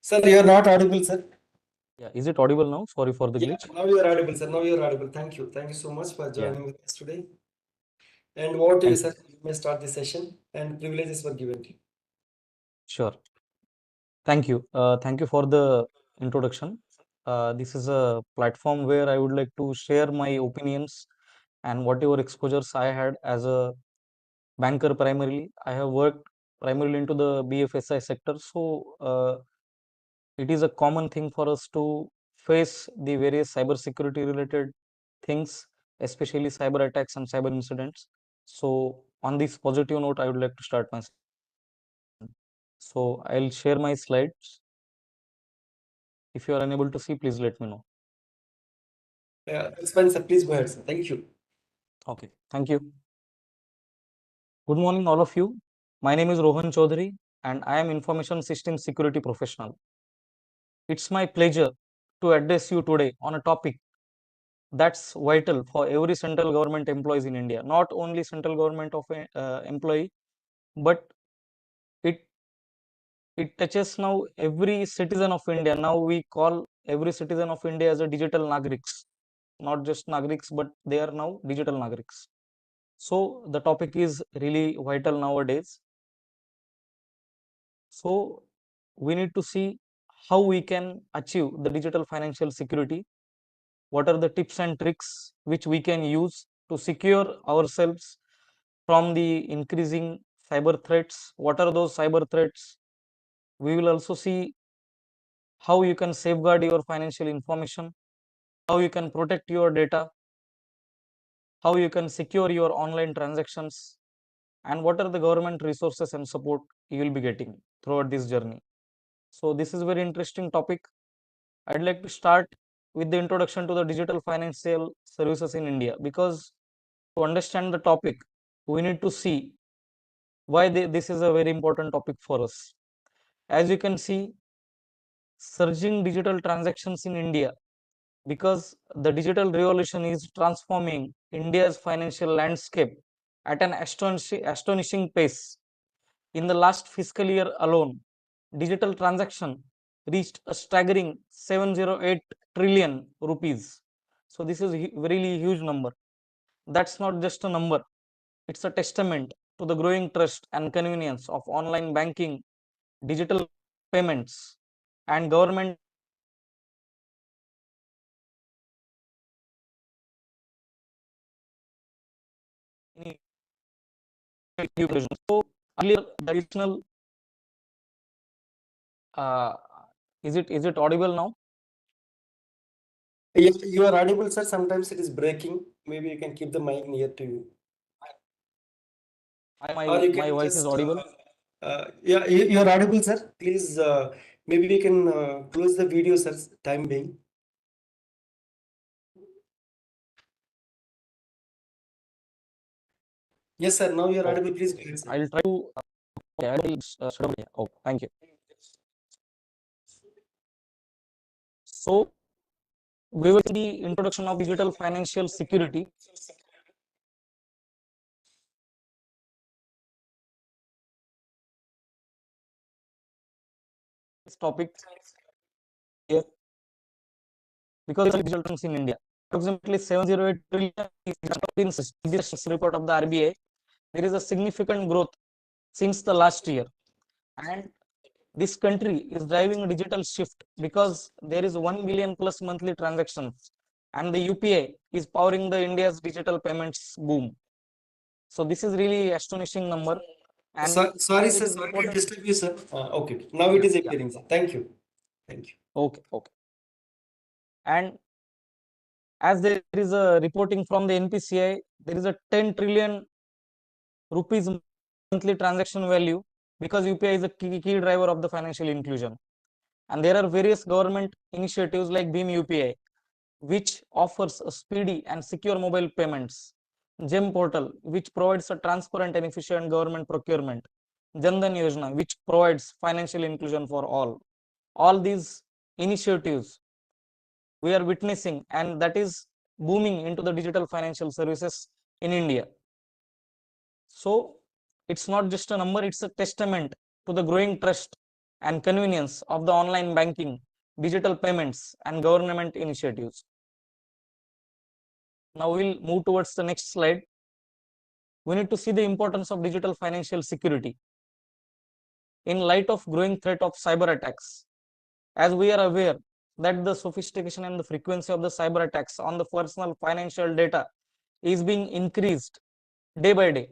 Sir, you are not audible, sir. Yeah, is it audible now? Sorry for the Yeah, glitch. now you are audible, sir. Now you are audible. Thank you. Thank you so much for Yeah, joining with us today. And over to you, thank you. sir. You may start the session and privileges were given to you. Sure. Thank you. Thank you for the introduction. This is a platform where I would like to share my opinions and whatever exposures I had as a banker primarily. I have worked primarily into the BFSI sector. So it is a common thing for us to face the various cybersecurity related things, especially cyber attacks and cyber incidents. So on this positive note, I would like to start my. So I'll share my slides. If you are unable to see, please let me know. Yeah, that's fine, sir. Please go ahead, sir. Thank you. Okay, thank you. Good morning, all of you. My name is Rohan Chaudhary, and I am Information Systems Security Professional. It's my pleasure to address you today on a topic that's vital for every central government employees in India. Not only central government of employee, but it it touches now every citizen of India. Now we call every citizen of India as a digital nagriks, not just nagriks, but they are now digital nagriks. So the topic is really vital nowadays. So we need to see how we can achieve the digital financial security. What are the tips and tricks which we can use to secure ourselves from the increasing cyber threats? What are those cyber threats? We will also see how you can safeguard your financial information, how you can protect your data, how you can secure your online transactions, and what are the government resources and support you will be getting throughout this journey. So this is a very interesting topic. I'd like to start with the introduction to the digital financial services in India, because to understand the topic, we need to see why this is a very important topic for us. As you can see, surging digital transactions in India, because the digital revolution is transforming India's financial landscape at an astonishing pace. In the last fiscal year alone, digital transaction reached a staggering 708 trillion rupees. So this is a really huge number. That's not just a number, it's a testament to the growing trust and convenience of online banking, digital payments, and government. So earlier the additional, uh, is it audible now? You are audible, sir. Sometimes it is breaking. Maybe you can keep the mic near to you. Or you My can voice is just, audible. yeah, you are audible, sir. Please, maybe you can close the video, sir, time being. Yes, sir. Now you are Oh, audible. Please go ahead, sir. I'll try to. Okay, I will shut down. Oh, thank you. So we will see the introduction of digital financial security. This topic here, because digital trends in India, approximately 708 trillion is this report of the RBI. There is a significant growth since the last year, and this country is driving a digital shift because there is 1 billion plus monthly transactions, and the UPI is powering the India's digital payments boom. So this is really astonishing number, and Sorry, as it sir. is Sorry to reported. disturb you, sir. Okay. Now it Yeah, is yeah. appearing, sir. Thank you. Thank you. Okay, okay. And as there is a reporting from the NPCI, there is a 10 trillion rupees monthly transaction value, because UPI is a key driver of the financial inclusion. And there are various government initiatives like Beam UPI, which offers a speedy and secure mobile payments. GEM portal, which provides a transparent and efficient government procurement. Jandan Yojana, which provides financial inclusion for all. All these initiatives we are witnessing, and that is booming into the digital financial services in India. So it's not just a number, it's a testament to the growing trust and convenience of the online banking, digital payments, and government initiatives. Now we'll move towards the next slide. We need to see the importance of digital financial security. In light of growing threat of cyber attacks, as we are aware that the sophistication and the frequency of the cyber attacks on the personal financial data is being increased day by day.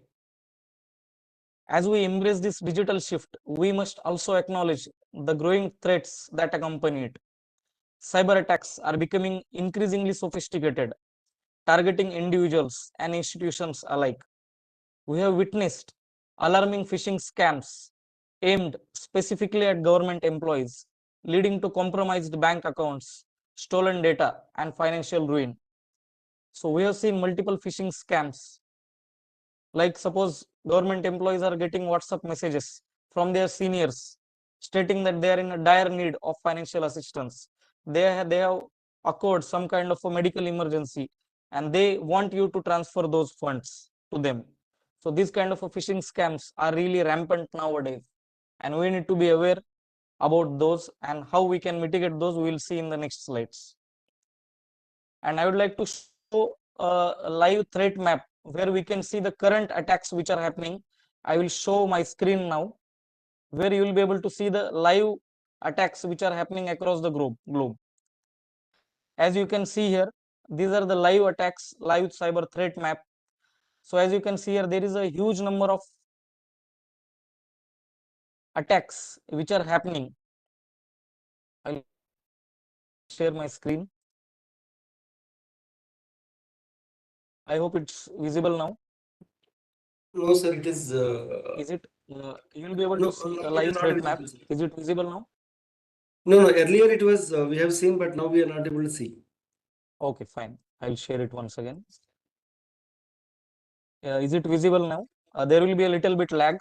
As we embrace this digital shift, we must also acknowledge the growing threats that accompany it. Cyber attacks are becoming increasingly sophisticated, targeting individuals and institutions alike. We have witnessed alarming phishing scams aimed specifically at government employees, leading to compromised bank accounts, stolen data, and financial ruin. So, we have seen multiple phishing scams. Like, suppose government employees are getting WhatsApp messages from their seniors stating that they are in a dire need of financial assistance. They have occurred some kind of a medical emergency and they want you to transfer those funds to them. So these kind of phishing scams are really rampant nowadays, and we need to be aware about those and how we can mitigate those. We will see in the next slides. And I would like to show a live threat map where we can see the current attacks which are happening. I will show my screen now, where you will be able to see the live attacks which are happening across the globe. As you can see here, these are the live attacks, live cyber threat map. So as you can see here, there is a huge number of attacks which are happening. I'll share my screen. I hope it's visible now. No, sir, it is. Is it? You will be able No, to see now a it is live not threat map. visible, sir. Is it visible now? No, no, earlier it was, we have seen, but now we are not able to see. Okay, fine. I'll share it once again. Is it visible now? There will be a little bit lag,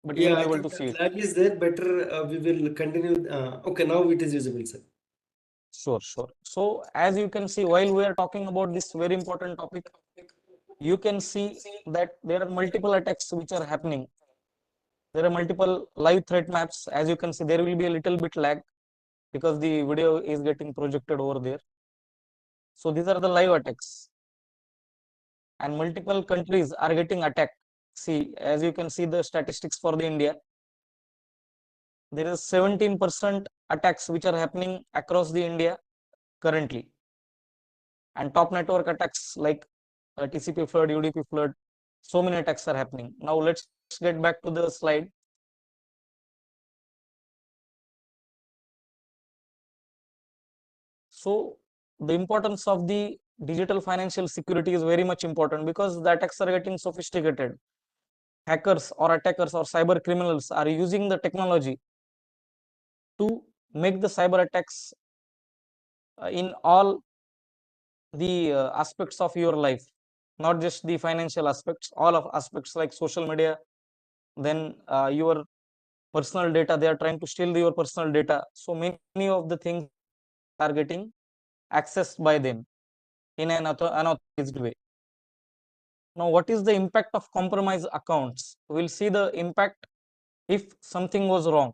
but you will Yeah, be I able think to see that it. lag is there. Better, we will continue. Okay, now it is visible, sir. Sure, sure. So as you can see, while we are talking about this very important topic, you can see that there are multiple attacks which are happening. There are multiple live threat maps. As you can see, there will be a little bit lag because the video is getting projected over there. So these are the live attacks, and multiple countries are getting attacked. See, as you can see the statistics for the India, there is 17% attacks which are happening across the India currently. And top network attacks like TCP flood, UDP flood, so many attacks are happening. Now let's get back to the slide. So the importance of the digital financial security is very much important because the attacks are getting sophisticated. Hackers or attackers or cyber criminals are using the technology to make the cyber attacks in all the aspects of your life, not just the financial aspects, all of aspects like social media, then your personal data. They are trying to steal your personal data. So many of the things are getting accessed by them in an unauthorized way. Now, what is the impact of compromised accounts? We'll see the impact if something was wrong.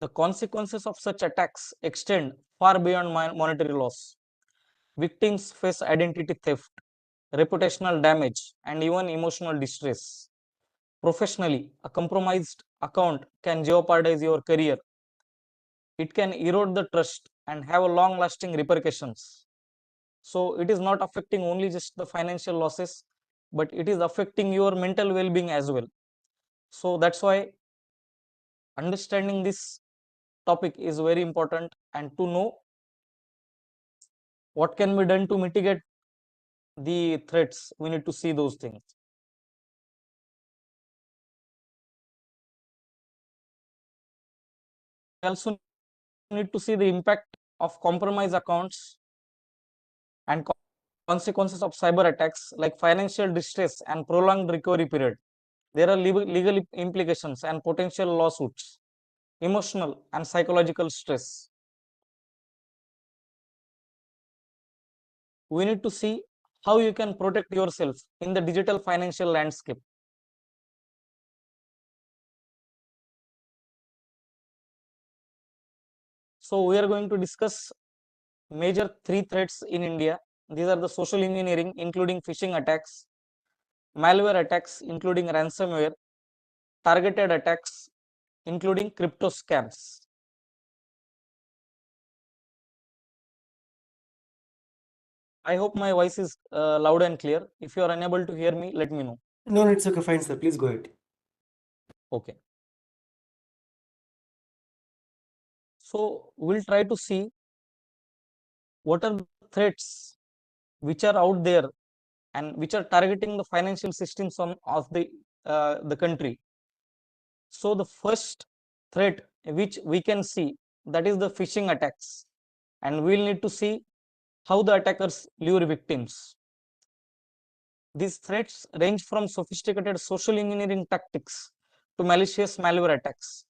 The consequences of such attacks extend far beyond monetary loss. Victims face identity theft, reputational damage, and even emotional distress. Professionally, a compromised account can jeopardize your career. It can erode the trust and have a long lasting repercussions. So it is not affecting only just the financial losses, but it is affecting your mental well-being as well. So that's why understanding this topic is very important, and to know what can be done to mitigate the threats, we need to see those things. We also need to see the impact of compromised accounts and consequences of cyber attacks like financial distress and prolonged recovery period. There are legal implications and potential lawsuits, emotional and psychological stress. We need to see how you can protect yourself in the digital financial landscape. So we are going to discuss major three threats in India. These are the social engineering, including phishing attacks, malware attacks, including ransomware, targeted attacks, including crypto scams. I hope my voice is loud and clear. If you are unable to hear me, let me know. No, it's okay, fine, sir. Please go ahead. Okay. So we'll try to see what are the threats which are out there and which are targeting the financial systems of the country. So the first threat which we can see, that is the phishing attacks, and we'll need to see how the attackers lure victims. These threats range from sophisticated social engineering tactics to malicious malware attacks.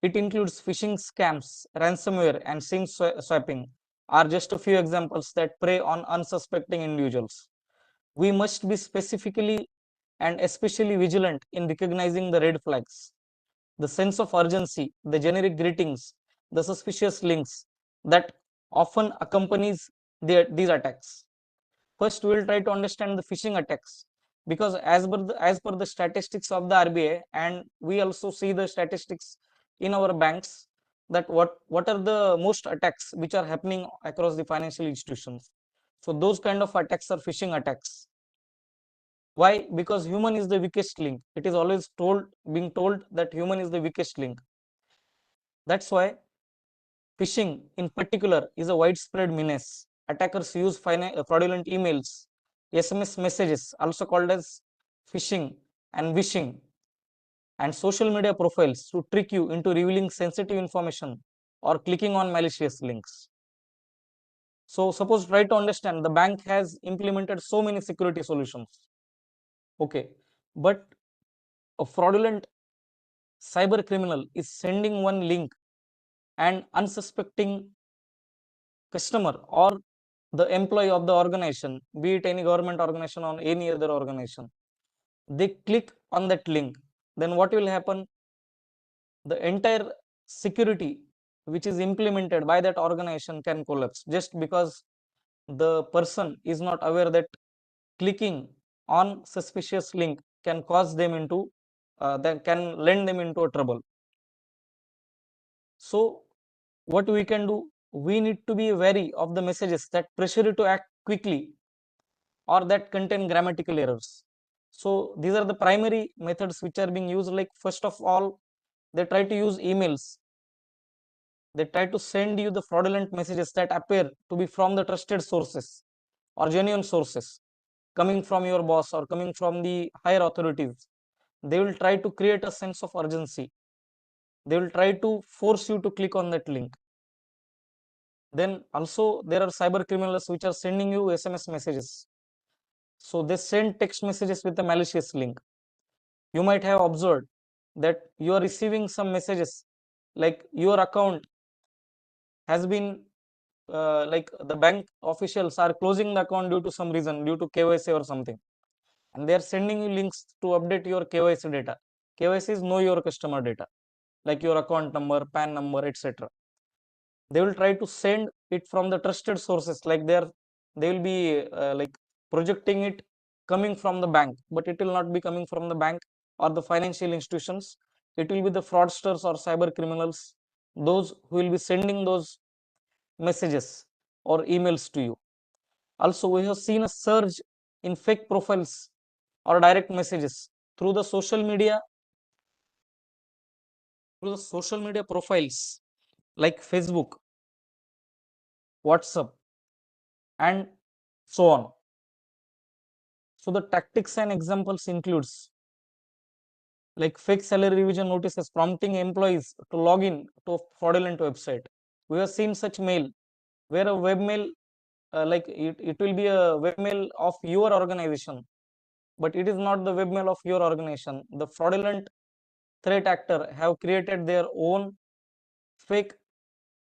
It includes phishing scams, ransomware, and SIM swapping are just a few examples that prey on unsuspecting individuals. We must be specifically and especially vigilant in recognizing the red flags, the sense of urgency, the generic greetings, the suspicious links that often accompanies these attacks. First, we will try to understand the phishing attacks, because as per the statistics of the RBI, and we also see the statistics in our banks, that what are the most attacks which are happening across the financial institutions. So those kind of attacks are phishing attacks. Why? Because human is the weakest link. It is always being told that human is the weakest link. That's why phishing in particular is a widespread menace. Attackers use fraudulent emails, SMS messages, also called as phishing and wishing, and social media profiles to trick you into revealing sensitive information or clicking on malicious links. So suppose, try to understand, the bank has implemented so many security solutions. Okay, but a fraudulent cyber criminal is sending one link, and unsuspecting customer or the employee of the organization, be it any government organization or any other organization, they click on that link, then what will happen? The entire security which is implemented by that organization can collapse, just because the person is not aware that clicking on suspicious link can cause them into that can lend them into a trouble. So what we can do, we need to be wary of the messages that pressure you to act quickly or that contain grammatical errors. So these are the primary methods which are being used. Like, first of all, they try to use emails. They try to send you the fraudulent messages that appear to be from the trusted sources or genuine sources, coming from your boss or coming from the higher authorities. They will try to create a sense of urgency. They will try to force you to click on that link. Then also there are cyber criminals which are sending you SMS messages. So they send text messages with a malicious link. You might have observed that you are receiving some messages like your account has been like the bank officials are closing the account due to some reason, due to KYC or something, and they are sending you links to update your KYC data. KYC is know your customer data, like your account number, PAN number, etc. They will try to send it from the trusted sources, like they will be like projecting it coming from the bank, but it will not be coming from the bank or the financial institutions. It will be the fraudsters or cyber criminals, those who will be sending those messages or emails to you. Also, we have seen a surge in fake profiles or direct messages through the social media, profiles like Facebook, WhatsApp, and so on. So the tactics and examples includes like fake salary revision notices prompting employees to log in to a fraudulent website. We have seen such mail where a webmail, it will be a webmail of your organization, but it is not the webmail of your organization. The fraudulent threat actor have created their own fake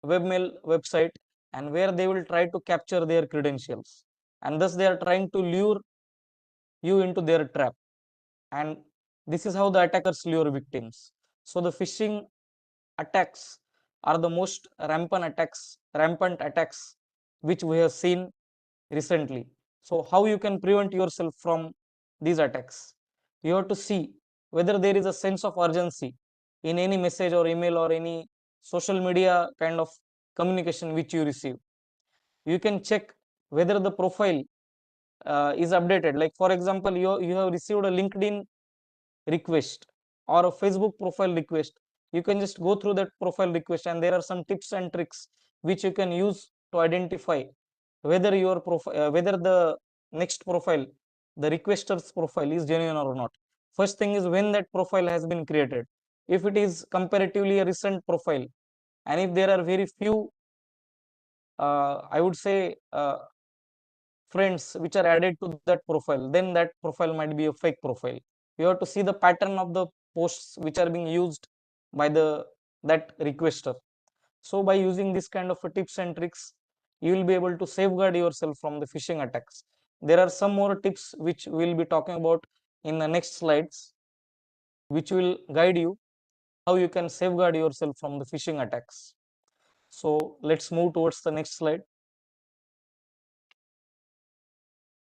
webmail website, and where they will try to capture their credentials, and thus they are trying to lure you into their trap. And this is how the attackers lure victims. So the phishing attacks are the most rampant attacks which we have seen recently. So how you can prevent yourself from these attacks? You have to see whether there is a sense of urgency in any message or email or any social media kind of communication which you receive. You can check whether the profile is updated. Like for example, you have received a LinkedIn request or a Facebook profile request. You can just go through that profile request, and there are some tips and tricks which you can use to identify whether your profile, whether the next profile, the requester's profile, is genuine or not. First thing is when that profile has been created. If it is comparatively a recent profile, and if there are very few, I would say, friends which are added to that profile, then that profile might be a fake profile. You have to see the pattern of the posts which are being used by the that requester. So by using this kind of tips and tricks, you will be able to safeguard yourself from the phishing attacks. There are some more tips which we will be talking about in the next slides, which will guide you how you can safeguard yourself from the phishing attacks. So let's move towards the next slide.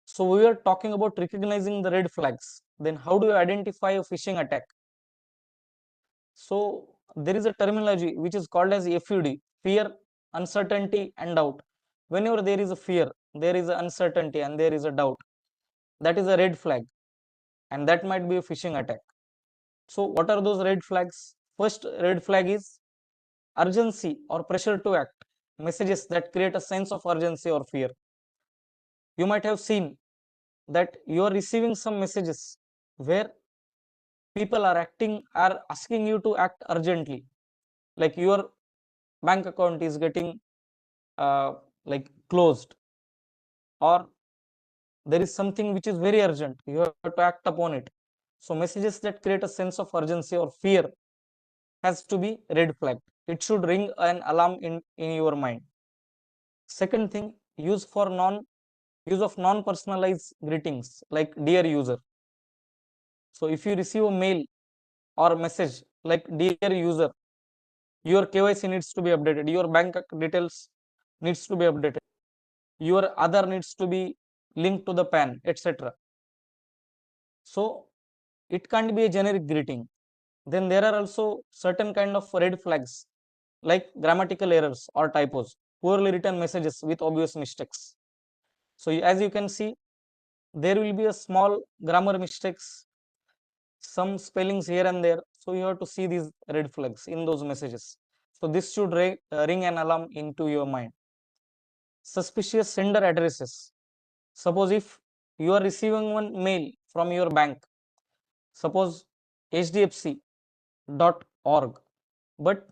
So we are talking about recognizing the red flags. Then how do you identify a phishing attack? So there is a terminology which is called as FUD, fear, uncertainty and doubt. Whenever there is a fear, there is an uncertainty and there is a doubt, that is a red flag, and that might be a phishing attack. So what are those red flags? First red flag is urgency or pressure to act, messages that create a sense of urgency or fear. You might have seen that you are receiving some messages where people are asking you to act urgently, like your bank account is getting uh, like closed, or there is something which is very urgent, you have to act upon it. So messages that create a sense of urgency or fear has to be red flagged. It should ring an alarm in your mind. Second thing, use of non personalized greetings like dear user. So if you receive a mail or message like dear user, your KYC needs to be updated, your bank details needs to be updated, your other needs to be linked to the PAN, etc. So it can't be a generic greeting. Then there are also certain kind of red flags like grammatical errors or typos, poorly written messages with obvious mistakes. So as you can see, there will be a small grammar mistakes, some spellings here and there. So you have to see these red flags in those messages. So this should ring an alarm into your mind. Suspicious sender addresses. Suppose if you are receiving one mail from your bank, suppose hdfc.org, but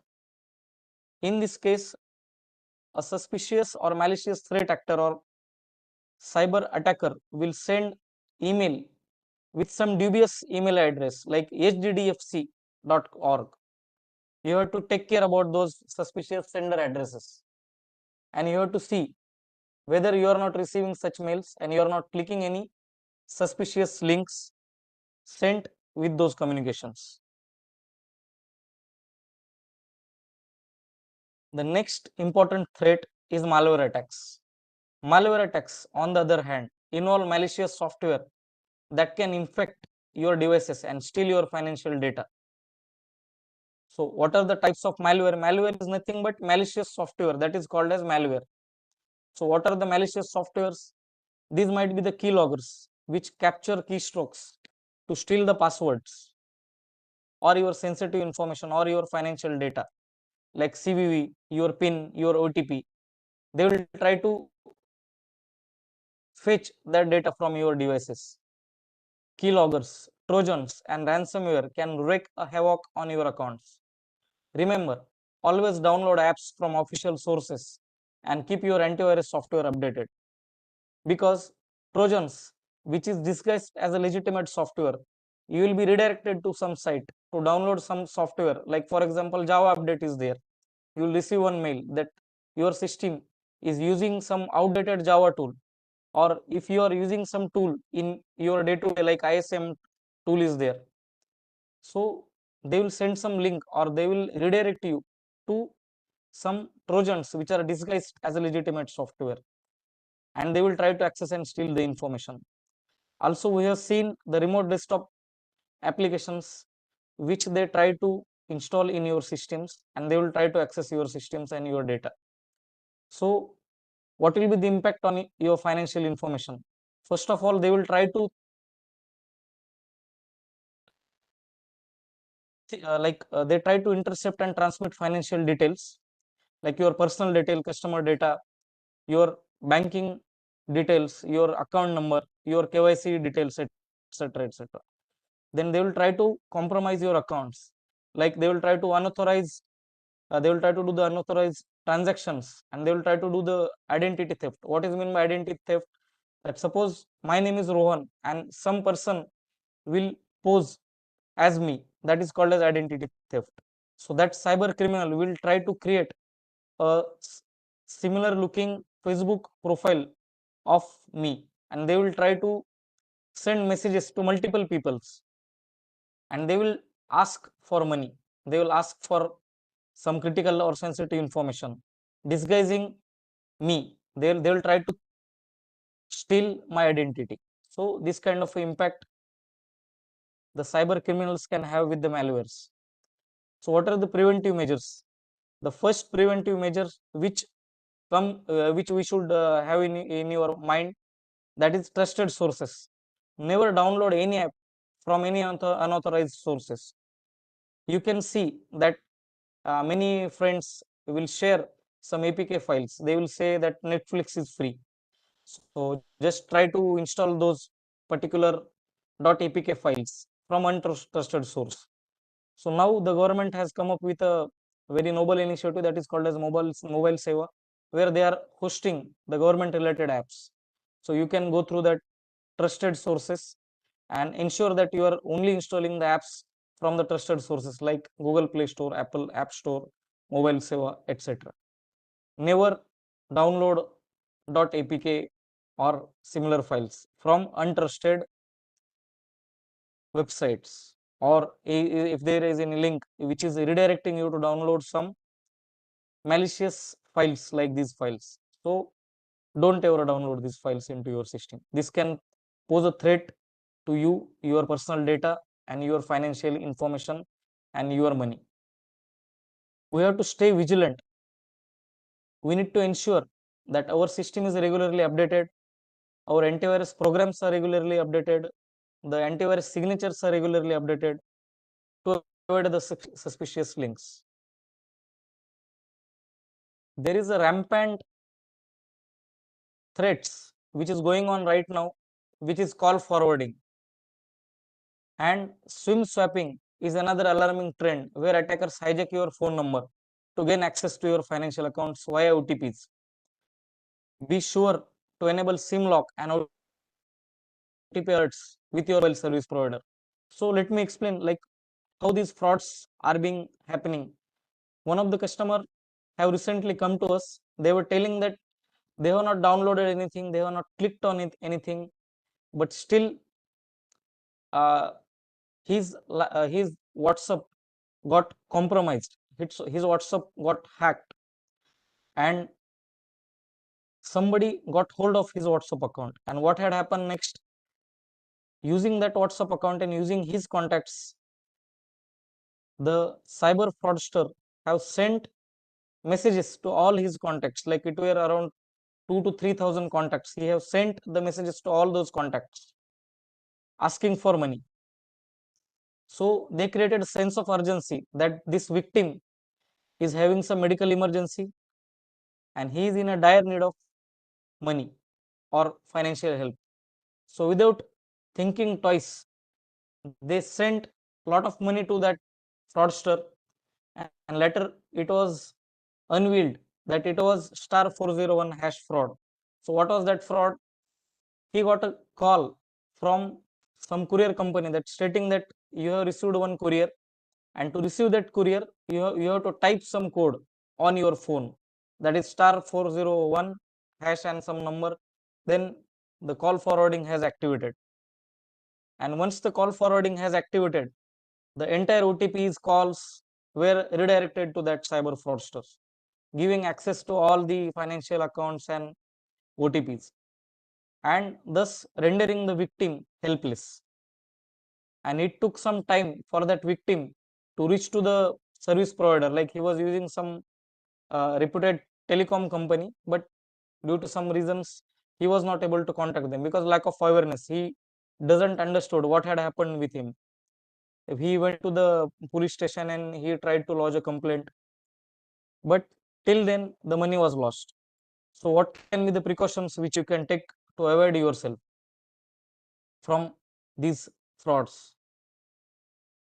in this case, a suspicious or malicious threat actor or cyber attacker will send email with some dubious email address like hddfc.org. You have to take care about those suspicious sender addresses, and you have to see whether you are not receiving such mails and you are not clicking any suspicious links sent with those communications. The next important threat is malware attacks. Malware attacks, on the other hand, involve malicious software that can infect your devices and steal your financial data. So what are the types of malware? Malware is nothing but malicious software that is called as malware. So what are the malicious softwares? These might be the keyloggers which capture keystrokes to steal the passwords or your sensitive information or your financial data like CVV, your PIN, your OTP. They will try to fetch that data from your devices. Keyloggers, Trojans, and ransomware can wreak a havoc on your accounts. Remember, always download apps from official sources and keep your antivirus software updated, because Trojans, which is disguised as a legitimate software, you will be redirected to some site to download some software. Like for example, Java update is there. You will receive one mail that your system is using some outdated Java tool, or if you are using some tool in your day-to-day like ISM tool is there. So they will send some link or they will redirect you to some trojans which are disguised as a legitimate software, and they will try to access and steal the information. Also, we have seen the remote desktop applications which they try to install in your systems, and they will try to access your systems and your data. So what will be the impact on your financial information? First of all, they will try to they try to intercept and transmit financial details like your personal detail, customer data, your banking details, your account number, your KYC details, etc., etc. Then they will try to compromise your accounts. Like they will try to unauthorized, they will try to do the unauthorized transactions, and they will try to do the identity theft. What is mean by identity theft? That suppose my name is Rohan and some person will pose as me, that is called as identity theft. So that cyber criminal will try to create a similar looking Facebook profile of me, and they will try to send messages to multiple peoples, and they will ask for money. They will ask for some critical or sensitive information disguising me. They will try to steal my identity. So this kind of impact the cyber criminals can have with the malwares. So what are the preventive measures? The first preventive measures which we should have in your mind, that is trusted sources. Never download any app from any unauthorized sources. You can see that many friends will share some APK files. They will say that Netflix is free. So just try to install those particular .apk files from untrusted source. So now the government has come up with a very noble initiative that is called as Mobile Seva, where they are hosting the government related apps. So you can go through that trusted sources and ensure that you are only installing the apps from the trusted sources like Google Play Store, Apple App Store, Mobile Seva, etc. Never download .apk or similar files from untrusted websites, or if there is any link which is redirecting you to download some malicious files like these files. So don't ever download these files into your system. This can pose a threat to you, your personal data, and your financial information and your money. We have to stay vigilant. We need to ensure that our system is regularly updated, our antivirus programs are regularly updated, the antivirus signatures are regularly updated to avoid the suspicious links. There is a rampant threats which is going on right now, which is call forwarding. And SIM swapping is another alarming trend where attackers hijack your phone number to gain access to your financial accounts via OTPs. Be sure to enable SIM lock and OTP alerts with your mobile service provider. So let me explain like how these frauds are being happening. One of the customer have recently come to us. They were telling that they have not downloaded anything, they have not clicked on it anything, but still uh, his WhatsApp got compromised. His WhatsApp got hacked, and somebody got hold of his WhatsApp account. And what had happened next? Using that WhatsApp account and using his contacts, the cyber fraudster have sent messages to all his contacts. Like it were around 2 to 3,000 contacts. He have sent the messages to all those contacts, asking for money. So they created a sense of urgency that this victim is having some medical emergency and he is in a dire need of money or financial help. So without thinking twice, they sent a lot of money to that fraudster, and later it was unveiled that it was star 401 hash fraud. So what was that fraud? He got a call from some courier company that stating that you have received one courier, and to receive that courier you have to type some code on your phone, that is star 401 hash and some number. Then the call forwarding has activated, and once the call forwarding has activated, the entire OTP's calls were redirected to that cyber fraudster. giving access to all the financial accounts and OTPs, and thus rendering the victim helpless. And it took some time for that victim to reach to the service provider, like he was using some reputed telecom company, but due to some reasons he was not able to contact them because lack of awareness. He doesn't understood what had happened with him. If he went to the police station and he tried to lodge a complaint, but till then the money was lost. So what can be the precautions which you can take to avoid yourself from these frauds?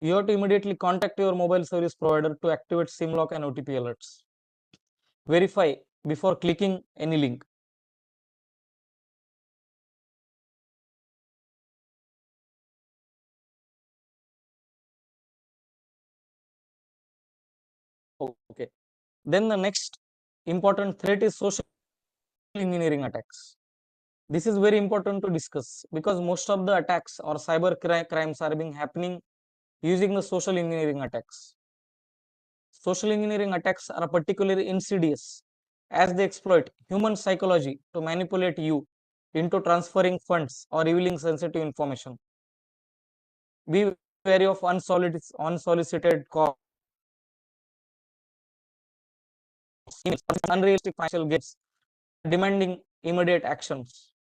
You have to immediately contact your mobile service provider to activate SIM lock and OTP alerts. Verify before clicking any link. Okay. Then the next important threat is social engineering attacks. This is very important to discuss because most of the attacks or cyber crimes are being happening using the social engineering attacks. Social engineering attacks are particularly insidious as they exploit human psychology to manipulate you into transferring funds or revealing sensitive information. Be wary of unsolicited calls, emails, unrealistic financial gifts demanding immediate actions.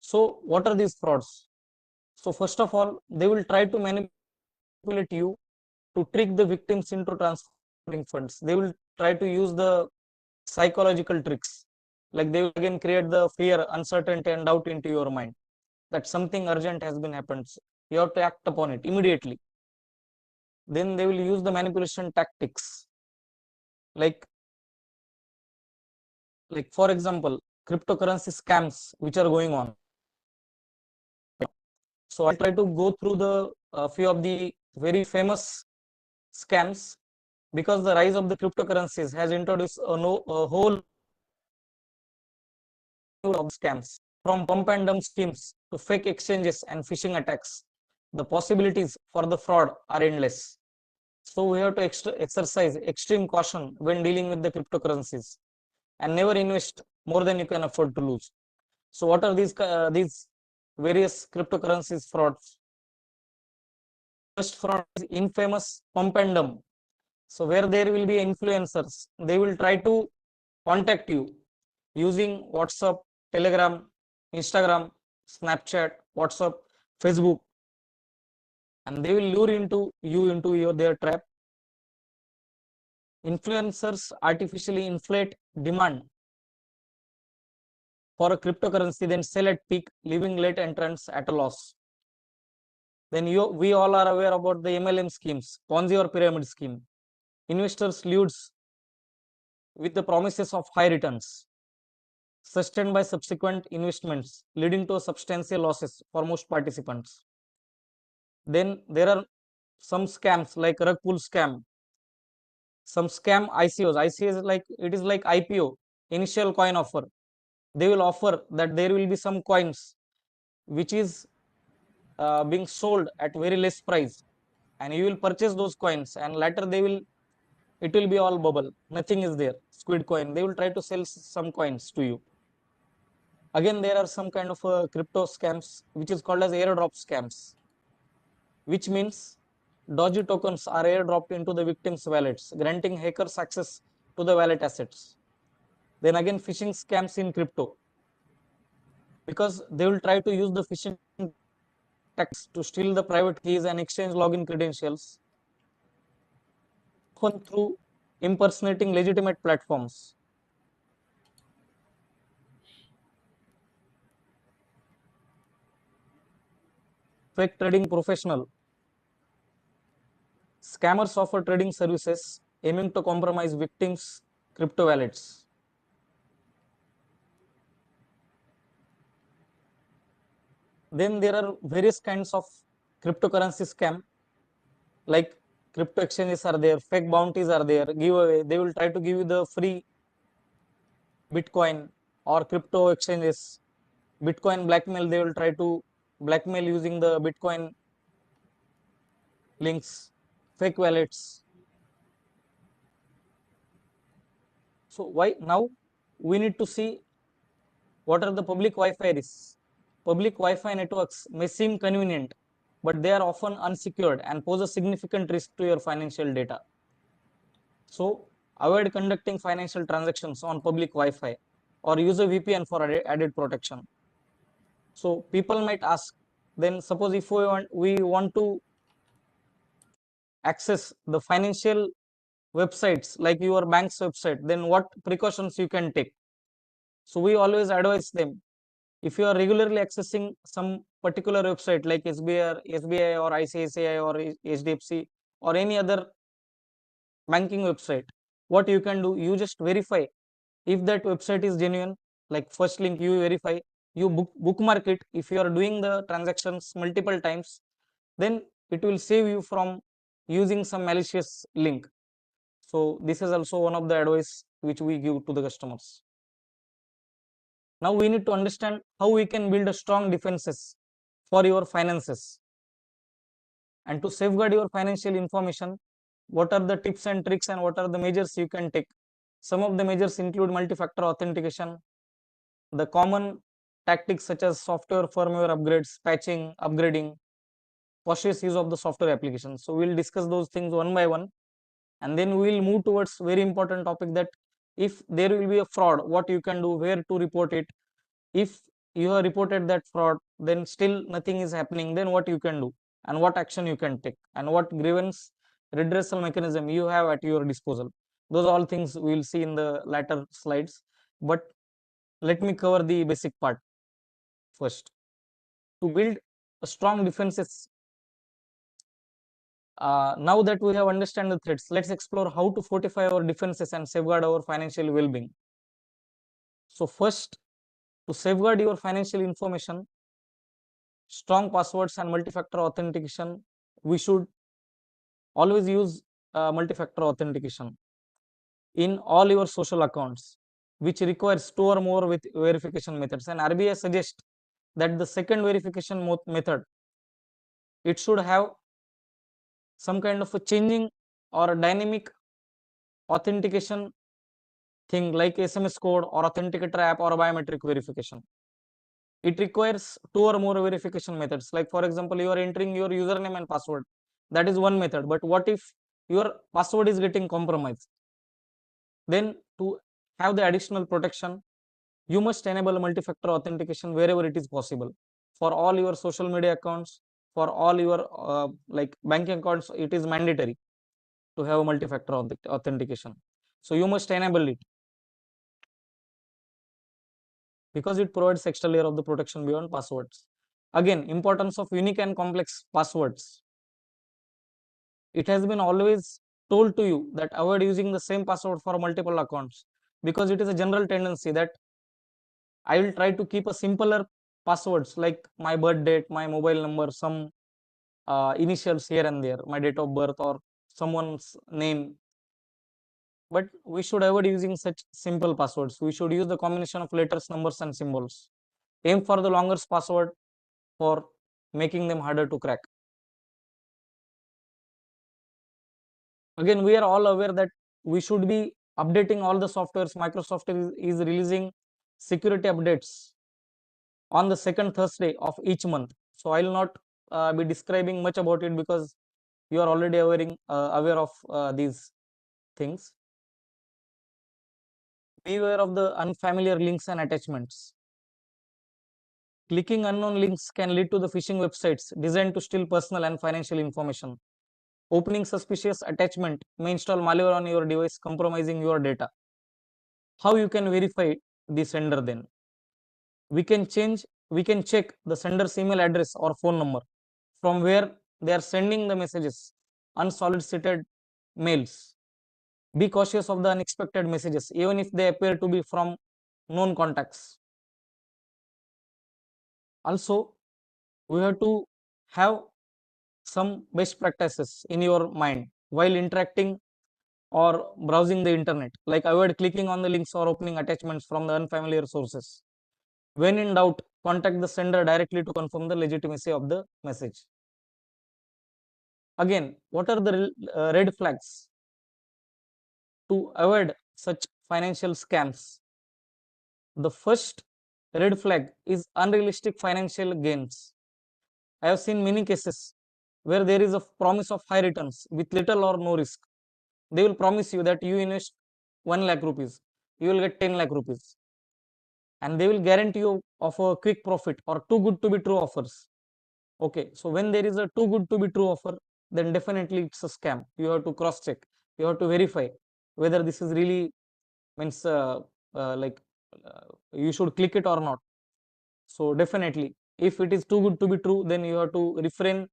So, what are these frauds? So, first of all, they will try to manipulate you to trick the victims into transferring funds. They will try to use the psychological tricks. Like they will again create the fear, uncertainty, and doubt into your mind that something urgent has been happened. You have to act upon it immediately. Then they will use the manipulation tactics. Like for example, cryptocurrency scams which are going on. So I'll try to go through the few of the very famous scams because the rise of the cryptocurrencies has introduced a whole of scams, from pump and dump schemes to fake exchanges and phishing attacks. The possibilities for the fraud are endless. So we have to exercise extreme caution when dealing with the cryptocurrencies and never invest more than you can afford to lose. So what are these various cryptocurrencies frauds? First fraud is infamous pump and dump. So where there will be influencers, they will try to contact you using WhatsApp, Telegram, Instagram, Snapchat, WhatsApp, Facebook, and they will lure into their trap. Influencers artificially inflate demand for a cryptocurrency, then sell at peak, leaving late entrants at a loss. Then we all are aware about the MLM schemes, Ponzi or pyramid scheme. Investors ludes with the promises of high returns, sustained by subsequent investments, leading to substantial losses for most participants. Then there are some scams like rug pull scam, some scam ICOs. ICOs is like it is like IPO, initial coin offer. They will offer that there will be some coins which is being sold at very less price, and you will purchase those coins, and later it will be all bubble. Nothing is there. Squid coin. They will try to sell some coins to you. Again, there are some kind of crypto scams which is called as airdrop scams, which means dodgy tokens are airdropped into the victim's wallets, granting hackers access to the wallet assets. Then again, phishing scams in crypto, because they will try to use the phishing tactics to steal the private keys and exchange login credentials, often through impersonating legitimate platforms. Fake trading professional. Scammers offer trading services aiming to compromise victims' crypto wallets. Then there are various kinds of cryptocurrency scam, like crypto exchanges are there, fake bounties are there, giveaway. They will try to give you the free Bitcoin or crypto exchanges. Bitcoin blackmail, they will try to blackmail using the Bitcoin links, fake wallets. So why now we need to see what are the public Wi-Fi risks. Public Wi-Fi networks may seem convenient, but they are often unsecured and pose a significant risk to your financial data. So avoid conducting financial transactions on public Wi-Fi or use a VPN for added protection. So people might ask, then suppose if we want to access the financial websites like your bank's website, then what precautions you can take? So we always advise them, if you are regularly accessing some particular website like SBI or ICICI or HDFC or any other banking website, what you can do, you just verify if that website is genuine. Like first link you verify, you bookmark it. If you are doing the transactions multiple times, then it will save you from using some malicious link. So this is also one of the advice which we give to the customers. Now we need to understand how we can build a strong defenses for your finances. And to safeguard your financial information, what are the tips and tricks and what are the measures you can take? Some of the measures include multi-factor authentication, the common tactics such as software firmware upgrades, patching, upgrading, cautious use of the software applications. So we'll discuss those things one by one, and then we will move towards very important topic, that if there will be a fraud, what you can do, where to report it. If you have reported that fraud, then still nothing is happening, then what you can do and what action you can take and what grievance redressal mechanism you have at your disposal. Those all things we will see in the latter slides, but let me cover the basic part first. To build a strong defenses, now that we have understand the threats, let's explore how to fortify our defenses and safeguard our financial well-being. So first, to safeguard your financial information, strong passwords and multi-factor authentication, we should always use multi-factor authentication in all your social accounts, which requires two or more with verification methods. And RBI suggests that the second verification method, it should have some kind of a changing or a dynamic authentication thing like SMS code or authenticator app or biometric verification. It requires two or more verification methods. Like for example, you are entering your username and password. That is one method. But what if your password is getting compromised? Then to have the additional protection, you must enable multi-factor authentication wherever it is possible. For all your social media accounts, for all your like banking accounts, it is mandatory to have a multi-factor authentication. So you must enable it because it provides extra layer of the protection beyond passwords. Again, importance of unique and complex passwords. It has been always told to you that avoid using the same password for multiple accounts, because it is a general tendency that I will try to keep a simpler passwords like my birth date, my mobile number, some initials here and there, my date of birth or someone's name. But we should avoid using such simple passwords. We should use the combination of letters, numbers, and symbols. Aim for the longest password for making them harder to crack. Again, we are all aware that we should be updating all the softwares. Microsoft is releasing security updates on the second Thursday of each month. So I will not be describing much about it because you are already aware of these things. Beware of the unfamiliar links and attachments. Clicking unknown links can lead to the phishing websites designed to steal personal and financial information. Opening suspicious attachment may install malware on your device, compromising your data. How you can verify the sender then? We can check the sender's email address or phone number from where they are sending the messages, unsolicited mails. Be cautious of the unexpected messages, even if they appear to be from known contacts. Also, we have to have some best practices in your mind while interacting or browsing the internet, like avoid clicking on the links or opening attachments from the unfamiliar sources. When in doubt, contact the sender directly to confirm the legitimacy of the message. Again, what are the red flags? To avoid such financial scams. The first red flag is unrealistic financial gains. I have seen many cases where there is a promise of high returns with little or no risk. They will promise you that you invest 1 lakh rupees, you will get 10 lakh rupees, and they will guarantee you of a quick profit or too good to be true offers. Okay, so when there is a too good to be true offer, then definitely it's a scam. You have to cross check, you have to verify whether this is really means like you should click it or not. So definitely, if it is too good to be true, then you have to refrain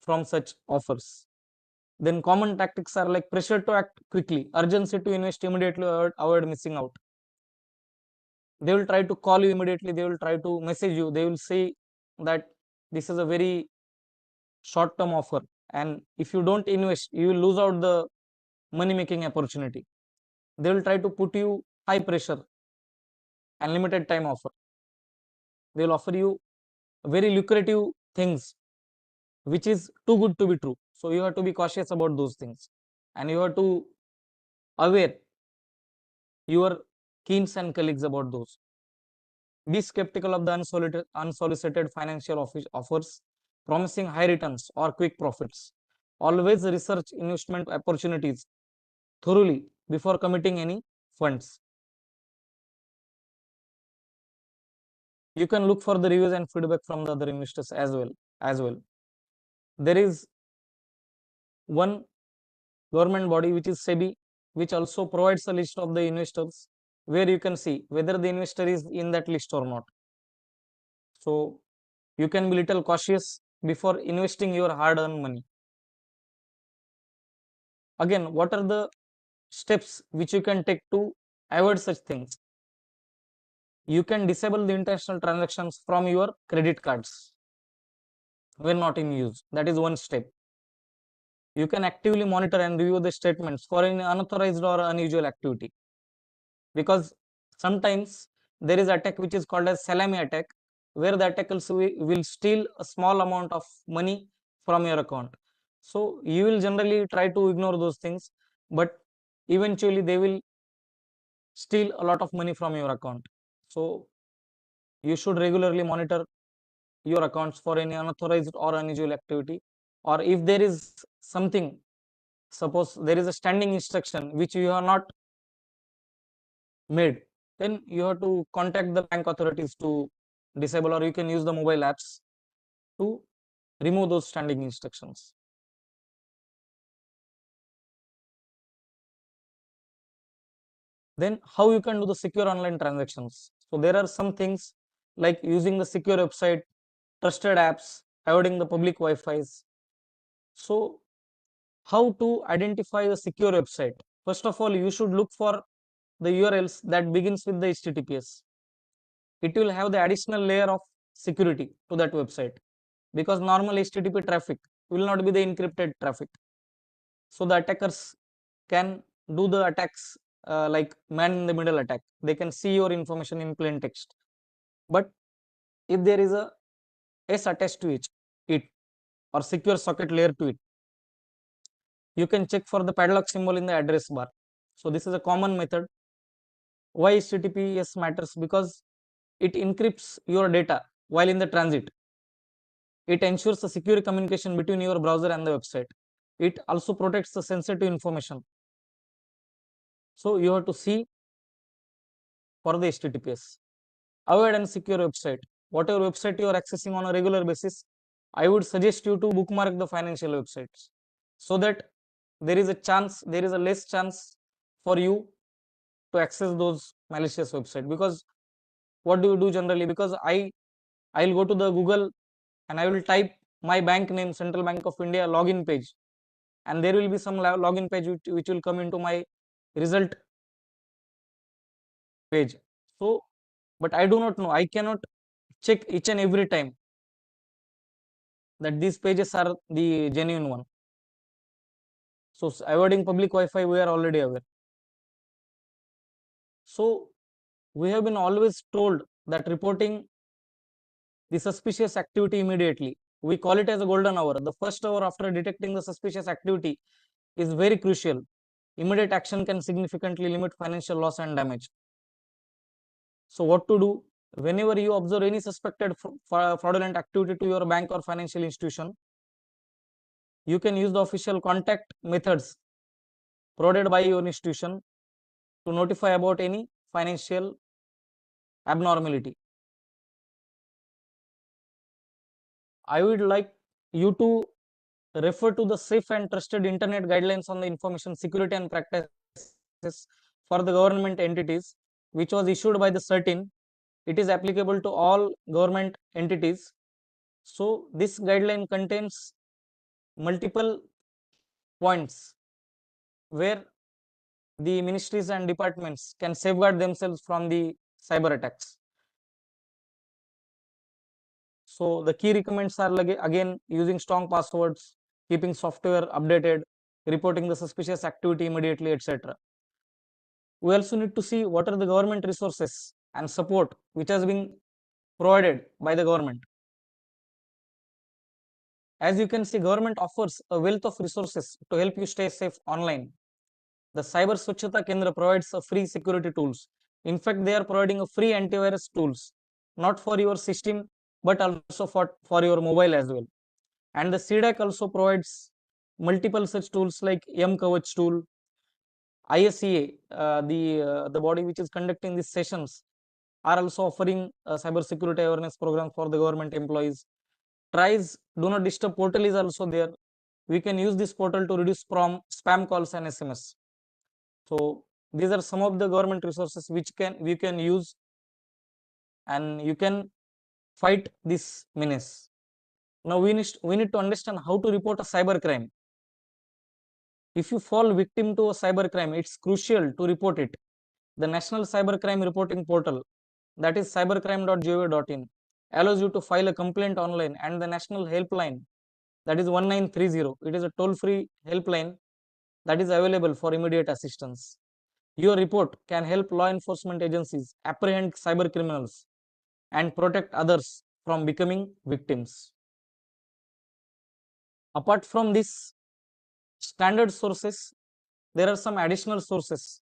from such offers. Then common tactics are like pressure to act quickly, urgency to invest immediately, avoid missing out. They will try to call you immediately, they will try to message you, they will say that this is a very short term offer, and if you don't invest, you will lose out the money making opportunity. They will try to put you high pressure and limited time offer. They will offer you very lucrative things which is too good to be true. So you have to be cautious about those things, and you have to aware your kins and colleagues about those. Be skeptical of the unsolicited financial offers promising high returns or quick profits. Always research investment opportunities thoroughly before committing any funds. You can look for the reviews and feedback from the other investors as well. There is one government body which is SEBI, which also provides a list of the investors where you can see whether the investor is in that list or not. So you can be little cautious before investing your hard-earned money. Again, what are the steps which you can take to avoid such things? You can disable the international transactions from your credit cards when not in use. That is one step. You can actively monitor and review the statements for any unauthorized or unusual activity, because sometimes there is attack which is called as salami attack, where the attackers will steal a small amount of money from your account. So you will generally try to ignore those things, but eventually they will steal a lot of money from your account. So you should regularly monitor your accounts for any unauthorized or unusual activity. Or if there is something, suppose there is a standing instruction which you have not made, then you have to contact the bank authorities to disable, or you can use the mobile apps to remove those standing instructions. Then how you can do the secure online transactions? So there are some things like using the secure website, trusted apps, avoiding the public Wi-Fi's. So how to identify a secure website? First of all, you should look for the URLs that begins with the HTTPS. It will have the additional layer of security to that website, because normal HTTP traffic will not be the encrypted traffic. So the attackers can do the attacks like man in the middle attack. They can see your information in plain text. But if there is a S attached to it or secure socket layer to it, you can check for the padlock symbol in the address bar. So this is a common method. Why HTTPS matters? Because it encrypts your data while in the transit. It ensures a secure communication between your browser and the website. It also protects the sensitive information. So you have to see for the HTTPS. Avoid unsecure website. Whatever website you are accessing on a regular basis, I would suggest you to bookmark the financial websites, so that there is a less chance for you to access those malicious website. Because what do you do generally? Because I'll go to the Google and I will type my bank name, Central Bank of India login page, and there will be some login page which will come into my result page. So, but I do not know, I cannot check each and every time that these pages are the genuine one. So avoiding public Wi-Fi, we are already aware. So we have been always told that reporting the suspicious activity immediately, we call it as a golden hour. The first hour after detecting the suspicious activity is very crucial. immediate action can significantly limit financial loss and damage. So what to do? Whenever you observe any suspected fraudulent activity to your bank or financial institution, you can use the official contact methods provided by your institution to notify about any financial abnormality. I would like you to refer to the safe and trusted internet guidelines on the information security and practices for the government entities, which was issued by the CERT-In. It is applicable to all government entities. So this guideline contains multiple points where the ministries and departments can safeguard themselves from the cyber attacks. So the key recommends are like, again, using strong passwords, keeping software updated, reporting the suspicious activity immediately, etc. We also need to see what are the government resources and support which has been provided by the government. As you can see, government offers a wealth of resources to help you stay safe online. The Cyber Swachhata Kendra provides a free security tools. In fact, they are providing a free antivirus tools, not for your system, but also for your mobile as well. And the CDAC also provides multiple such tools like mKavach tool, ISEA, the body which is conducting these sessions, are also offering a cyber security awareness program for the government employees. TRI's Do Not Disturb portal is also there. We can use this portal to reduce from spam calls and SMS. So these are some of the government resources which we can use, and you can fight this menace. Now we need to understand how to report a cyber crime. If you fall victim to a cyber crime, it's crucial to report it. The National Cyber Crime Reporting Portal, that is cybercrime.gov.in, allows you to file a complaint online, and the national helpline, that is 1930. It is a toll-free helpline that is available for immediate assistance. Your report can help law enforcement agencies apprehend cyber criminals and protect others from becoming victims. Apart from this standard sources, there are some additional sources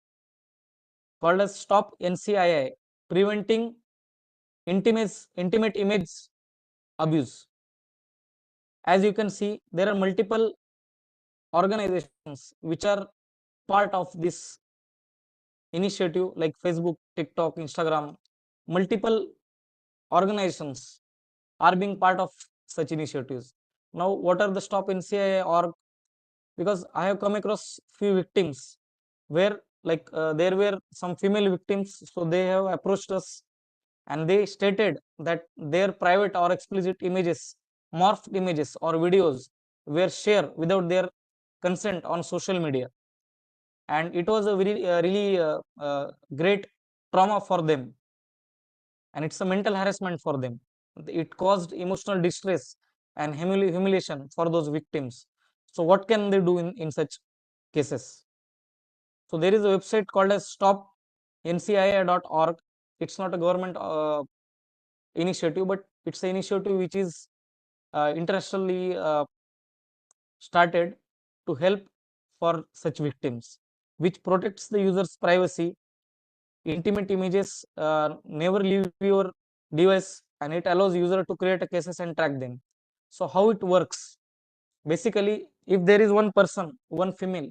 called as Stop NCII, preventing intimate image abuse. As you can see, there are multiple organizations which are part of this initiative, like Facebook, TikTok, Instagram. Multiple organizations are being part of such initiatives. Now, what are the Stop NCII org? Because I have come across few victims where there were some female victims, so they have approached us and they stated that their private or explicit images, morphed images or videos were shared without their consent on social media, and it was a very really great trauma for them, and it's a mental harassment for them. It caused emotional distress and humiliation for those victims. So what can they do in such cases? So there is a website called as stopncii.org. It's not a government initiative, but it's an initiative which is internationally started to help for such victims, which protects the user's privacy. Intimate images never leave your device, and it allows user to create a cases and track them. So how it works? Basically, if there is one person, one female,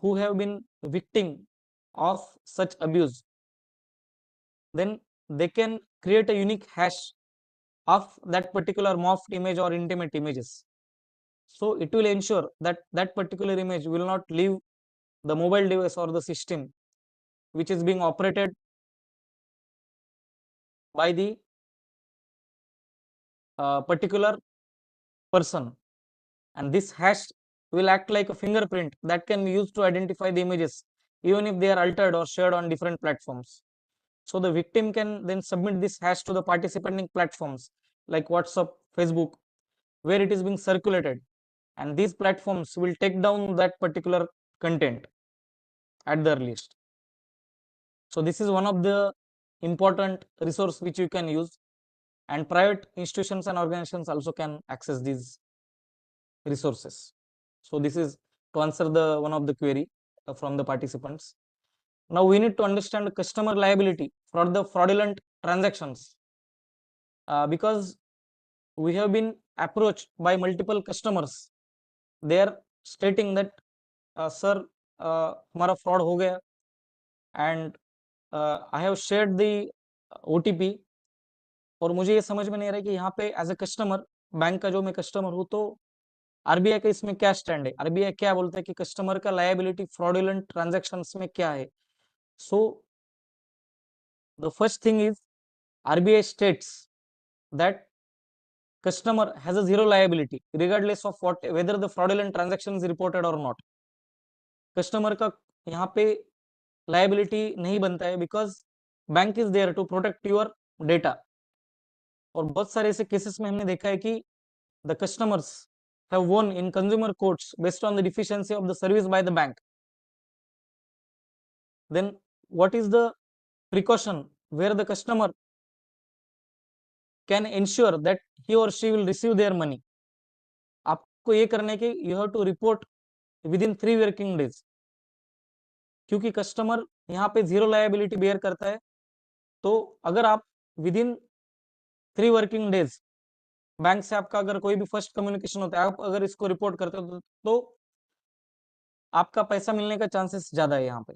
who have been victim of such abuse, then they can create a unique hash of that particular morphed image or intimate images. So it will ensure that that particular image will not leave the mobile device or the system which is being operated by the particular person, and this hash will act like a fingerprint that can be used to identify the images even if they are altered or shared on different platforms. So the victim can then submit this hash to the participating platforms like WhatsApp, Facebook, where it is being circulated, and these platforms will take down that particular content at the earliest. So this is one of the important resource which you can use, and private institutions and organizations also can access these resources. So this is to answer the one of the query. from the participants. Now we need to understand customer liability for the fraudulent transactions, because we have been approached by multiple customers. They are stating that sir, हमारा fraud हो गया, and I have shared the OTP, और मुझे ये समझ में नहीं आ रहा है कि यहाँ पे एज ए कस्टमर, बैंक का जो मैं कस्टमर हूँ, तो आरबीआई का इसमें क्या स्टैंड है, आरबीआई क्या बोलता है कि कस्टमर का लायबिलिटी फ्रॉडुलेंट ट्रांजैक्शंस में क्या है. So the first thing is, RBI states that customer has a zero liability regardless of whether the fraudulent transaction is reported or not. Customer का यहाँ पे लायबिलिटी नहीं बनता है, because bank is there to protect your data. और बहुत सारे ऐसे केसेस में हमने देखा है कि the customers have won in consumer courts based on the deficiency of the service by the bank. Then what is the precaution where the customer can ensure that he or she will receive their money? आपको ये करने के, you have to report within 3 working days, क्योंकि customer यहाँ पे zero liability bear करता है. तो अगर आप with in 3 working days bank से आपका अगर कोई भी फर्स्ट कम्युनिकेशन होता है, आप अगर इसको रिपोर्ट करते हो, तो आपका पैसा मिलने का चांसेस ज्यादा है यहाँ पे.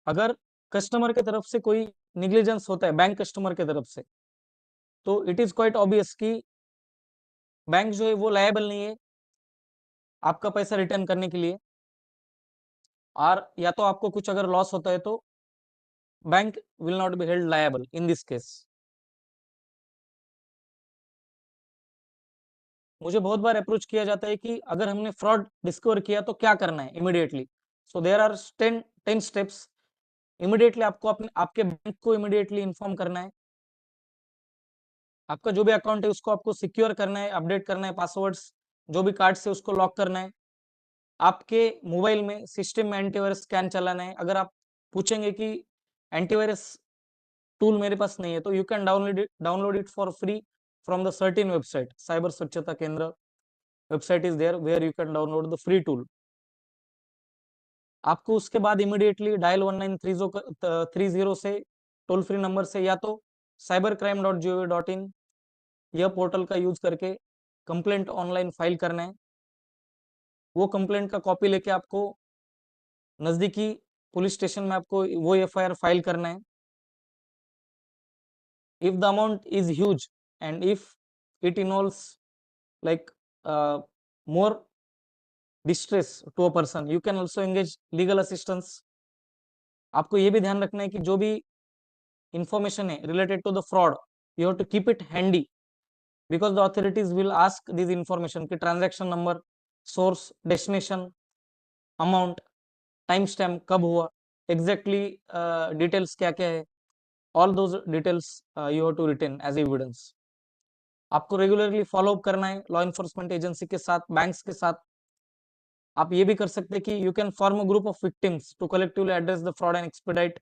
अगर कस्टमर की तरफ से कोई निग्लिजेंस होता है बैंक कस्टमर की तरफ से, तो इट इज क्वाइट ऑब्वियस कि बैंक जो है वो लायबल नहीं है आपका पैसा रिटर्न करने के लिए. और या तो आपको कुछ अगर लॉस होता है, तो bank will not be held liable in this case. मुझे बहुत बार अप्रोच किया जाता है कि अगर हमने फ्रॉड डिस्कवर किया तो क्या करना है immediately. So there are 10 steps. Immediately आपको अपने आपके बैंक को इमीडिएटली इन्फॉर्म करना है. आपका जो भी अकाउंट है उसको आपको सिक्योर करना है, अपडेट करना है, पासवर्ड्स जो भी कार्ड से उसको लॉक करना है. आपके मोबाइल में सिस्टम में एंटीवायरस स्कैन चलाना है. अगर आप पूछेंगे कि एंटीवायरस टूल मेरे पास नहीं है, तो you can download it for free from the certain website. Cyber Swachhta Kendra website is there where you can download the free tool. आपको उसके बाद इमीडिएटली डायल 1930 से टोल फ्री नंबर से, या तो cybercrime.gov.in यह पोर्टल का यूज करके कंप्लेंट ऑनलाइन फाइल करना है. वो कंप्लेंट का कॉपी लेके आपको नजदीकी पुलिस स्टेशन में आपको वो एफआईआर फाइल करना है. if the amount is huge and if it involves like more distress to a person, you can also engage legal assistance. आपको ये भी ध्यान रखना है कि जो भी इंफॉर्मेशन है related to the fraud, you have to keep it handy, because the authorities will ask this information कि transaction number, source, destination, amount, time stamp कब हुआ, एग्जैक्टली डिटेल्स क्या क्या है. All those details you have to retain as evidence. आपको regularly follow up करना है law enforcement agency के साथ, बैंक्स के साथ. आप ये भी कर सकते हैं कि you can form a group of victims to collectively address the fraud and expedite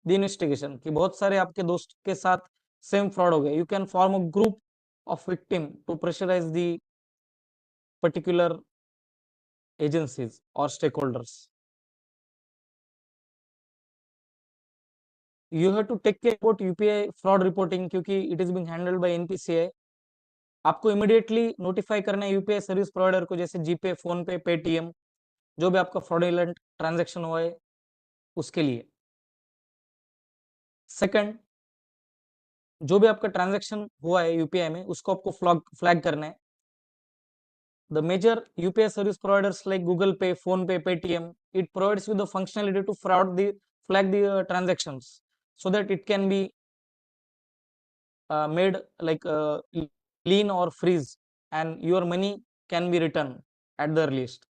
the investigation. कि बहुत सारे आपके दोस्त के साथ सेम फ्रॉड हो गया, you can form a group of victim to pressurise the particular agencies और stakeholders. You have to take care about UPI fraud reporting, क्योंकि it is being handled by NPCI. आपको immediately notify करना है UPI service provider को, जैसे जीपे, phone पे, Paytm, जो भी आपका फ्रॉडुलेंट ट्रांजैक्शन हुआ है उसके लिए. सेकंड, जो भी आपका ट्रांजैक्शन हुआ है यूपीआई में उसको आपको फ्लैग करना है. The major UPI service providers like Google Pay, PhonePe, Paytm, it provides you the functionality to flag the transactions so that it can be made like lean or freeze and your money can be returned at the earliest.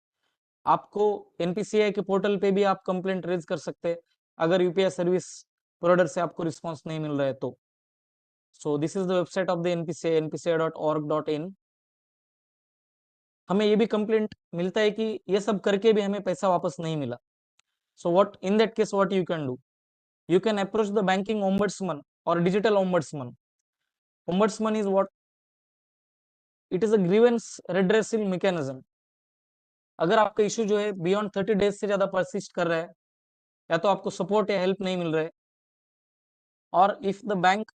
आपको NPCI के portal पे भी आप complaint raise कर सकते हैं अगर UPI service provider से आपको रिस्पांस नहीं मिल रहा है तो. So this is the website of the NPCI, npci.org.in. हमें ये भी कंप्लेंट मिलता है कि ये सब करके भी हमें पैसा वापस नहीं मिला. So what in that case what you can do, you can approach the banking ombudsman or digital ombudsman. Ombudsman is what? It is a grievance redressal mechanism. अगर आपका इशू जो है बियॉन्ड 30 डेज से ज्यादा परसिस्ट कर रहा है, या तो आपको सपोर्ट या हेल्प नहीं मिल रहा है, और if the bank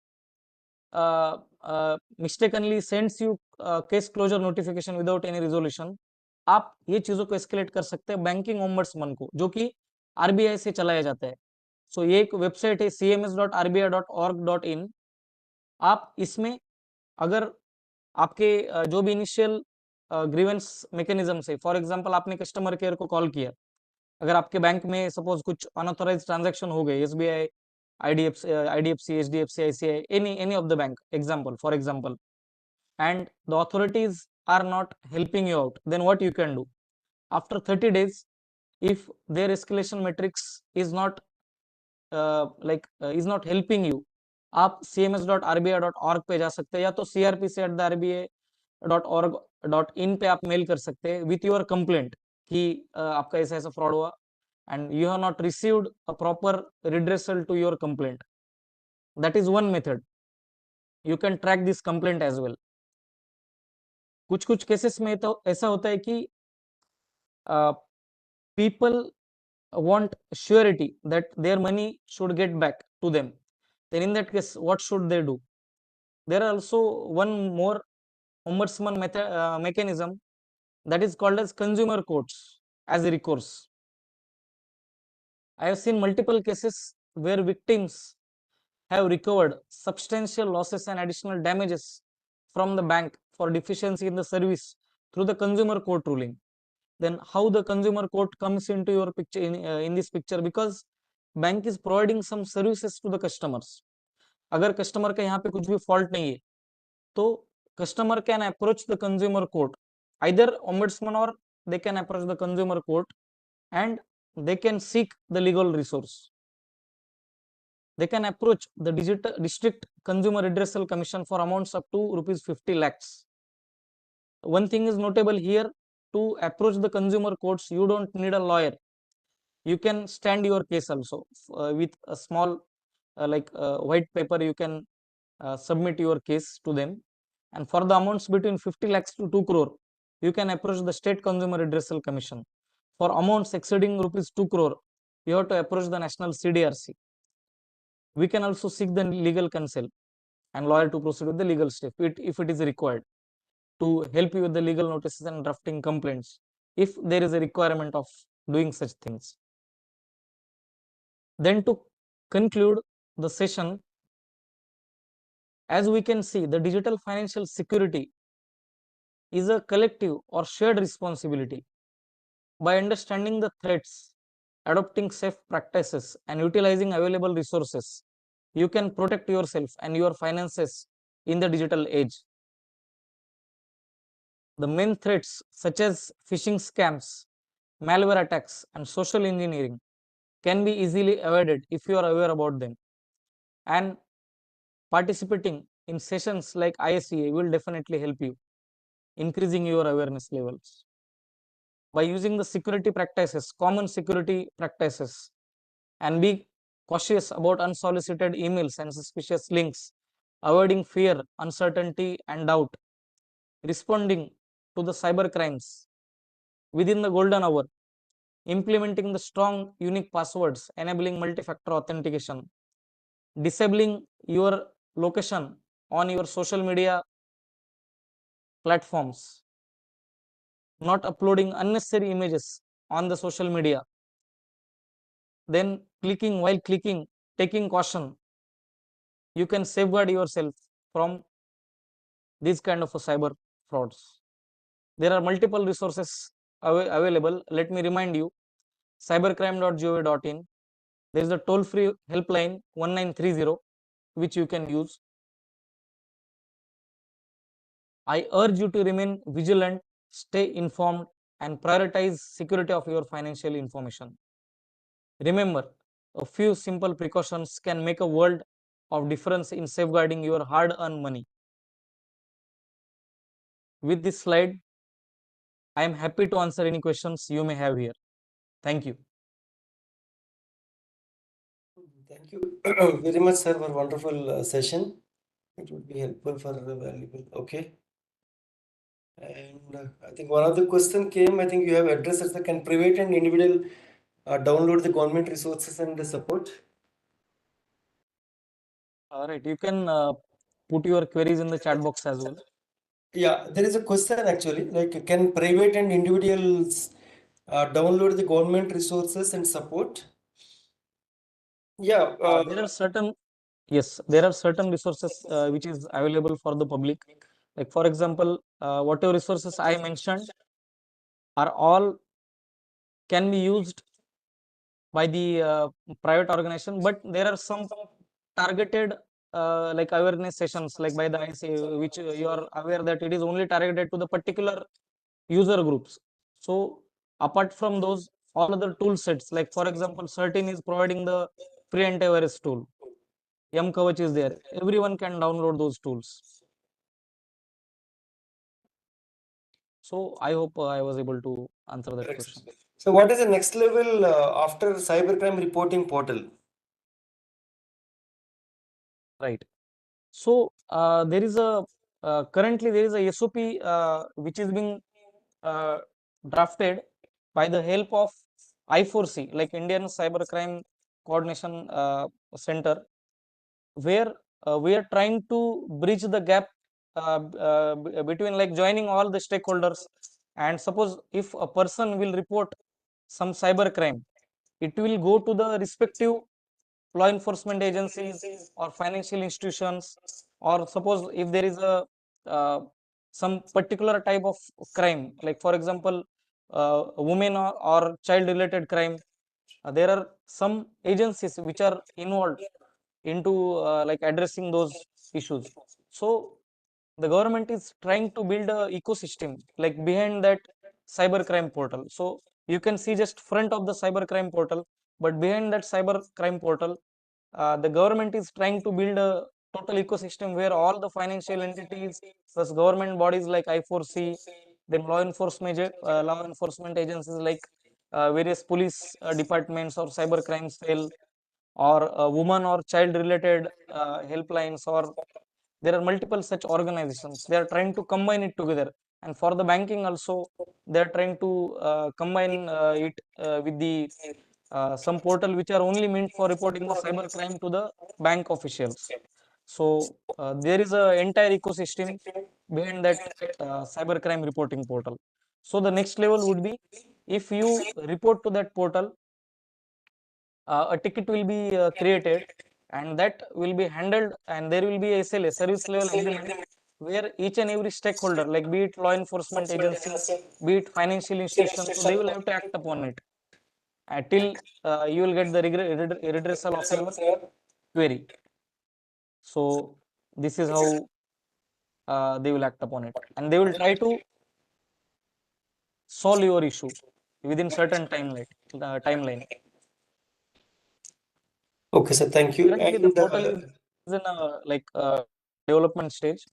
mistakenly sends you case closure notification without any resolution, आप ये चीजों को एस्केलेट कर सकते हैं बैंकिंग ओम्बड्समैन को, जो कि आरबीआई से चलाया जाता है। सो ये एक वेबसाइट है cms.rbi.org.in। आप इसमें अगर आपके जो भी इनिशियल ग्रीवेंस मैकेनिज्म से, फॉर एग्जांपल आपने कस्टमर केयर को कॉल किया, अगर आपके बैंक में सपोज कुछ अनऑथराइज्ड ट्रांजैक्शन हो गए, SBI, IDFC, HDFC, ICI, any of the bank, example, for example, and the authorities are not helping you out, then what you can do? After 30 days, if their escalation matrix is not is not helping you, आप cms.rbi.org पे जा सकते हैं, या तो crpc@rbi.org.in पे आप mail कर सकते हैं विथ योर कंप्लेंट कि आपका ऐसा ऐसा फ्रॉड हुआ and you have not received a proper redressal to your complaint. That is one method. You can track this complaint as well. कुछ कुछ केसेस में तो ऐसा होता है कि people want surety that their money should get back to them. Then in that case, what should they do? There are also one more ombudsman mechanism, that is called as consumer courts as a recourse. I have seen multiple cases where victims have recovered substantial losses and additional damages from the bank for deficiency in the service through the consumer court ruling. Then how the consumer court comes into your picture in this picture? Because bank is providing some services to the customers. अगर customer का यहाँ पे कुछ भी fault नहीं है, तो customer can approach the consumer court, either ombudsman, or they can approach the consumer court and they can seek the legal resource. They can approach the district consumer redressal commission for amounts up to rupees 50 lakhs. One thing is notable here: to approach the consumer courts, you don't need a lawyer. You can stand your case also with a small white paper. You can submit your case to them, and for the amounts between 50 lakhs to 2 crore, you can approach the state consumer redressal commission. For amounts exceeding rupees 2 crore, you have to approach the national CDRC. We can also seek the legal counsel and lawyer to proceed with the legal step if it is required, to help you with the legal notices and drafting complaints if there is a requirement of doing such things. Then to conclude the session, as we can see, the digital financial security is a collective or shared responsibility. By understanding the threats, adopting safe practices, and utilizing available resources, you can protect yourself and your finances in the digital age. The main threats, such as phishing scams, malware attacks, and social engineering, can be easily avoided if you are aware about them. And participating in sessions like ISEA will definitely help you increasing your awareness levels. By using the security practices, common security practices, and be cautious about unsolicited emails and suspicious links, avoiding fear, uncertainty, and doubt, responding to the cyber crimes within the golden hour, implementing the strong unique passwords, enabling multi-factor authentication, disabling your location on your social media platforms, not uploading unnecessary images on the social media, then while clicking, taking caution, you can safeguard yourself from these kind of cyber frauds. There are multiple resources available. Let me remind you: cybercrime.gov.in. There is a toll-free helpline 1930 which you can use. I urge you to remain vigilant, stay informed, and prioritize security of your financial information. Remember, a few simple precautions can make a world of difference in safeguarding your hard-earned money. With this slide, I am happy to answer any questions you may have here. Thank you. Thank you very much, sir, for wonderful session. It would be helpful for the valuable. Okay. And I think one of the question came, I think you have addressed as the can private and individual download the government resources and the support. All right, you can put your queries in the chat box as well. Yeah, there is a question actually, like can private and individuals download the government resources and support? Yeah, There are certain, yes, there are certain resources which is available for the public. Like for example, whatever resources I mentioned are all can be used by the private organization, but there are some targeted like awareness sessions like by the ICA, which you are aware that it is only targeted to the particular user groups. So apart from those, all other tool sets, like for example, Certain is providing the free antivirus tool. Kavach is there. Everyone can download those tools. So I hope I was able to answer that correct. question. So what is the next level after cybercrime reporting portal? Right. So there is a currently there is a SOP which is being uh, drafted by the help of I4C, like Indian Cybercrime Coordination Center, where we are trying to bridge the gap between like joining all the stakeholders. And suppose if a person will report some cybercrime, it will go to the respective law enforcement agencies or financial institutions, or suppose if there is a some particular type of crime, like for example women or child related crime, there are some agencies which are involved into like addressing those issues. So the government is trying to build a ecosystem like behind that cybercrime portal. So you can see just front of the cybercrime portal, but behind that cybercrime portal, the government is trying to build a total ecosystem where all the financial entities plus government bodies like I4C, then law enforcement agencies like various police departments or cybercrime cell, or woman or child related helplines, or there are multiple such organizations. They are trying to combine it together. And for the banking also, they are trying to combine it with the some portal which are only meant for reporting the cyber crime to the bank officials. So there is a entire ecosystem behind that cyber crime reporting portal. So the next level would be, if you report to that portal, a ticket will be created, and that will be handled, and there will be a SLA, service level agreement, where each and every stakeholder, like be it law enforcement agency, be it financial institution, so they will have to act upon it till you will get the redressal of your query. So this is how they will act upon it, and they will try to solve your issue within certain timeline. Okay, sir, thank you. Currently the And portal is in a like development stage,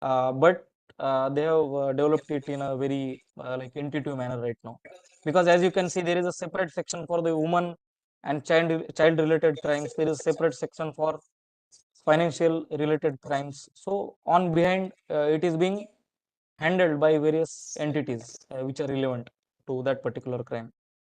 but they have developed it in a very like intuitive manner right now, because as you can see, there is a separate section for the woman and child related crimes. There is a separate section for financial related crimes. So on behind, it is being handled by various entities which are relevant to that particular crime.